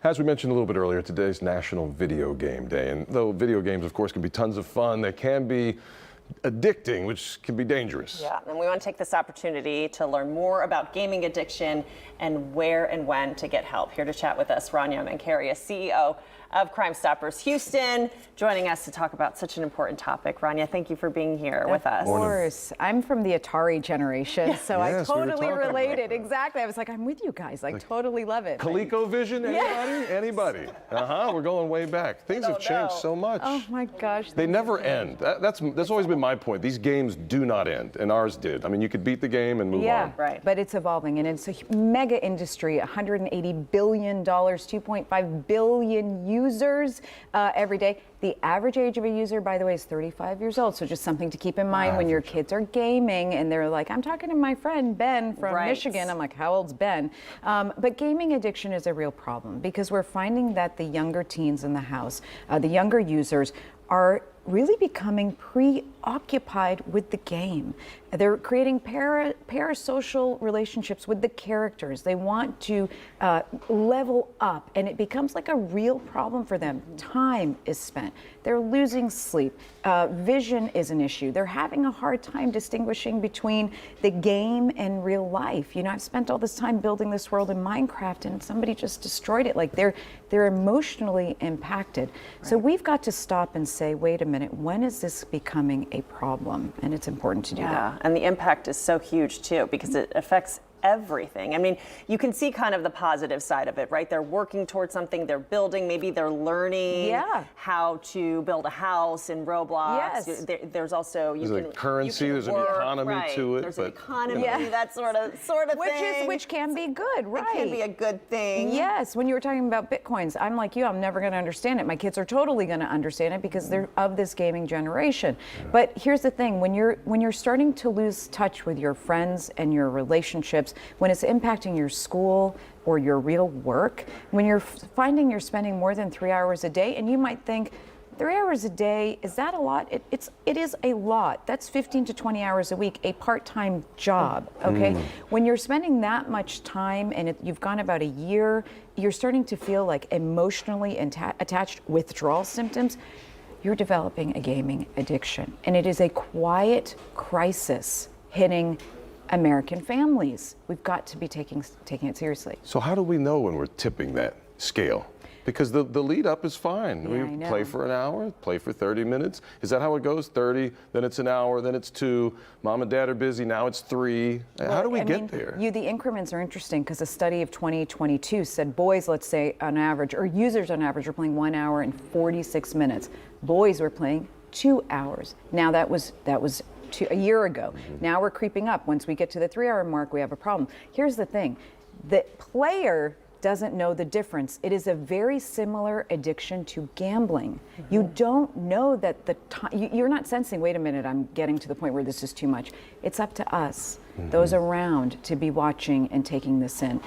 As we mentioned a little bit earlier, today's National Video Game Day. And though video games, of course, can be tons of fun, they can be addicting, which can be dangerous. Yeah, and we want to take this opportunity to learn more about gaming addiction and where and when to get help. Here to chat with us, Rania Mankaria, CEO of Crime Stoppers Houston, joining us to talk about such an important topic. Rania, thank you for being here with us. Of course. I'm from the Atari generation, so I totally related. Exactly. I was like, I'm with you guys. I totally love it. ColecoVision, anybody? Anybody? We're going way back. Things have changed so much. Oh my gosh. They never end. That's always been my point. These games do not end, and ours did. I mean, you could beat the game and move on. Yeah, right. But it's evolving, and it's a mega industry, $180 billion, 2.5 billion users every day. The average age of a user, by the way, is 35 years old. So just something to keep in mind when your kids are gaming and they're like, I'm talking to my friend Ben from Michigan. I'm like, how old's Ben? But gaming addiction is a real problem because we're finding that the younger teens in the house, the younger users, are really becoming preoccupied with the game. They're creating parasocial relationships with the characters. They want to level up, and it becomes like a real problem for them. Time is spent. They're losing sleep. Vision is an issue. They're having a hard time distinguishing between the game and real life. You know, I've spent all this time building this world in Minecraft, and somebody just destroyed it. Like they're emotionally impacted. So we've got to stop and say, wait a minute, when is this becoming a problem? And it's important to do that. And the impact is so huge too because it affects everything. I mean, you can see kind of the positive side of it, right? They're working towards something, they're building, maybe they're learning how to build a house in Roblox. Yes. There's also there's a currency, there's an economy to it. There's an economy, that sort of thing. Which can be good, right? It can be a good thing. Yes, when you were talking about Bitcoins, I'm like you, I'm never going to understand it. My kids are totally going to understand it because they're of this gaming generation. But here's the thing, when you're starting to lose touch with your friends and your relationships, when it's impacting your school or your real work, when you're finding you're spending more than 3 hours a day, and you might think, 3 hours a day, is that a lot? It is a lot. That's 15 to 20 hours a week, a part-time job, okay? When you're spending that much time and you've gone about a year, you're starting to feel like emotionally attached withdrawal symptoms, you're developing a gaming addiction. And it is a quiet crisis hitting American families. We've got to be taking it seriously. So how do we know when we're tipping that scale? Because the lead up is fine. We play for an hour, play for 30 minutes. Is that how it goes? 30, then it's an hour, then it's 2. Mom and dad are busy, now it's 3. Well, how do we get there? The increments are interesting because a study of 2022 said boys, let's say on average, or users on average, are playing 1 hour and 46 minutes. Boys were playing 2 hours. Now that was a year ago. Now we're creeping up. Once we get to the 3-hour mark, we have a problem. Here's the thing. The player doesn't know the difference. It is a very similar addiction to gambling. You don't know that the time, you're not sensing, wait a minute, I'm getting to the point where this is too much. It's up to us, those around, to be watching and taking this in.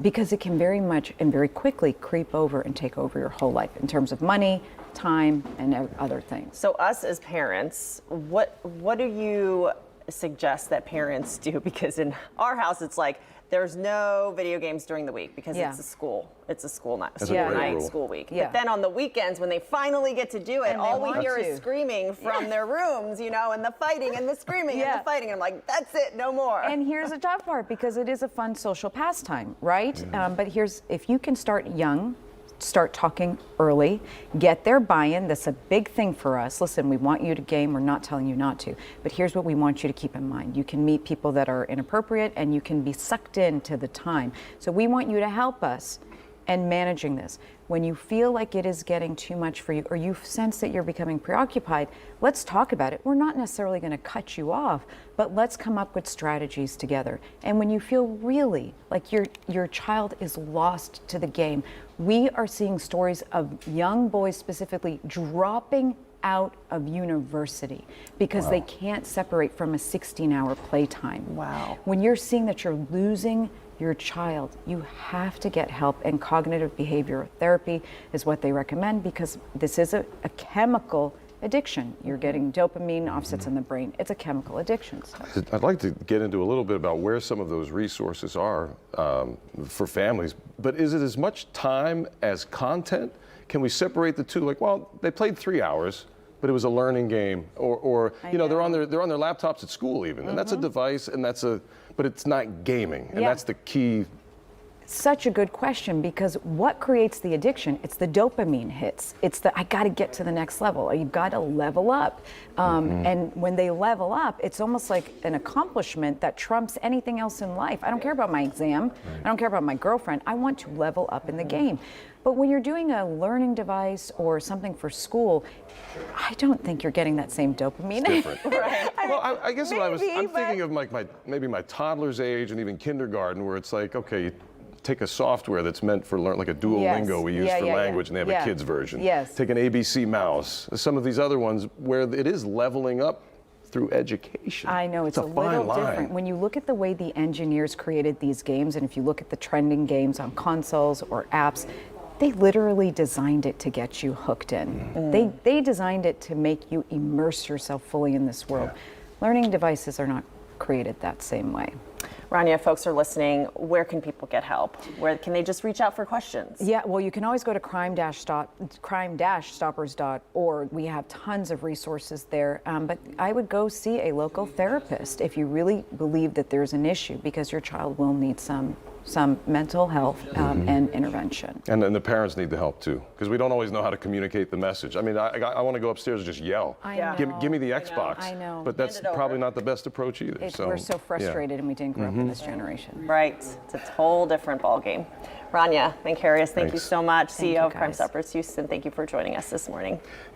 Because it can very much and very quickly creep over and take over your whole life in terms of money, time, and other things. So us as parents, what do you suggest that parents do? Because in our house, it's like, there's no video games during the week because it's a school night, school week. But then on the weekends, when they finally get to do it, all we hear is screaming from their rooms, you know, and the fighting and the screaming and the fighting. And I'm like, that's it, no more. And here's the tough part, because it is a fun social pastime, right? But if you can start young, start talking early, get their buy-in. That's a big thing for us. Listen, we want you to game. We're not telling you not to. But here's what we want you to keep in mind. You can meet people that are inappropriate and you can be sucked into the time. So we want you to help us in managing this. When you feel like it is getting too much for you, or you sense that you're becoming preoccupied, let's talk about it. We're not necessarily going to cut you off, but let's come up with strategies together. And when you feel really like your child is lost to the game, we are seeing stories of young boys specifically dropping out of university because they can't separate from a 16-hour playtime. Wow. When you're seeing that you're losing your child, you have to get help, and cognitive behavioral therapy is what they recommend because this is a chemical addiction. You're getting dopamine offsets in the brain. It's a chemical addiction. So. I'd like to get into a little bit about where some of those resources are for families, but is it as much time as content? Can we separate the two? Like, well, they played 3 hours, but it was a learning game, or you know, they're on their laptops at school even, and that's a device, and but it's not gaming, and that's the key. Such a good question, because what creates the addiction? It's the dopamine hits. It's I got to get to the next level. You've got to level up. And when they level up, it's almost like an accomplishment that trumps anything else in life. I don't care about my exam. I don't care about my girlfriend. I want to level up in the game. But when you're doing a learning device or something for school, I don't think you're getting that same dopamine. It's different. Right. Well, I guess I'm maybe, thinking of like maybe my toddler's age and even kindergarten, where it's like, okay, you take a software that's meant for like a Duolingo we use for language, and they have a kids version. Yes. Take an ABC Mouse. Some of these other ones where it is leveling up through education. I know, it's a little different. When you look at the way the engineers created these games, and if you look at the trending games on consoles or apps, they literally designed it to get you hooked in. They designed it to make you immerse yourself fully in this world. Learning devices are not created that same way. Rania, folks are listening. Where can people get help? Where can they just reach out for questions? Yeah, well, you can always go to crime-stoppers.org. We have tons of resources there. But I would go see a local therapist if you really believe that there's an issue, because your child will need some mental health and intervention. And then the parents need the help too, because we don't always know how to communicate the message. I mean, I want to go upstairs and just yell. Give me the Xbox. I know. But that's probably not the best approach either. We're so frustrated, and we didn't grow up in this generation. Right. It's a whole different ballgame. Rania Mankarius, thank you so much. Thank CEO you, of Crime guys. Stoppers Houston, thank you for joining us this morning.